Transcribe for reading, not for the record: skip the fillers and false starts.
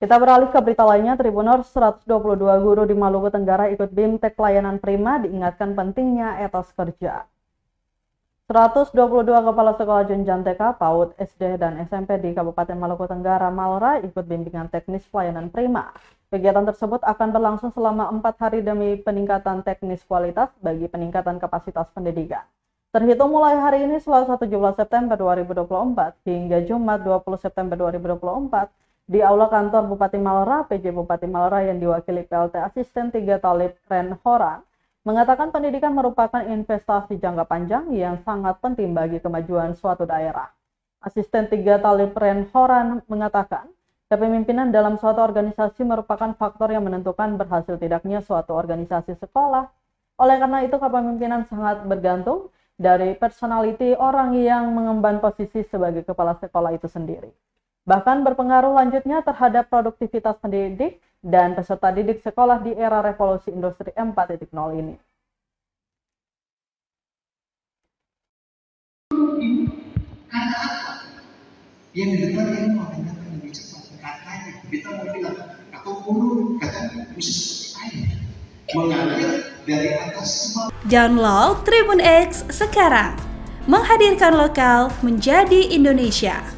Kita beralih ke berita lainnya, Tribuners 122 guru di Maluku Tenggara ikut BIMTEK Pelayanan Prima diingatkan pentingnya etos kerja. 122 kepala sekolah jenjang TK, PAUD, SD, dan SMP di Kabupaten Maluku Tenggara, Malra, ikut bimbingan teknis pelayanan prima. Kegiatan tersebut akan berlangsung selama 4 hari demi peningkatan teknis kualitas bagi peningkatan kapasitas pendidikan. Terhitung mulai hari ini Selasa 17 September 2024 hingga Jumat 20 September 2024 di Aula Kantor Bupati Malra, PJ Bupati Malra yang diwakili PLT Asisten 3 Talib Ren Horan, mengatakan pendidikan merupakan investasi jangka panjang yang sangat penting bagi kemajuan suatu daerah. Asisten 3 Talib Ren Horan mengatakan, kepemimpinan dalam suatu organisasi merupakan faktor yang menentukan berhasil tidaknya suatu organisasi sekolah. Oleh karena itu, kepemimpinan sangat bergantung dari personality orang yang mengemban posisi sebagai kepala sekolah itu sendiri. Bahkan berpengaruh lanjutnya terhadap produktivitas pendidik dan peserta didik sekolah di era revolusi industri 4.0 ini. Karena apa? Yang di depan yang mau akan lebih cepat. Katanya kita mau bilang atau guru katanya bisa seperti air mengalir dari atas ke bawah. Download Tribun X sekarang, menghadirkan lokal menjadi Indonesia.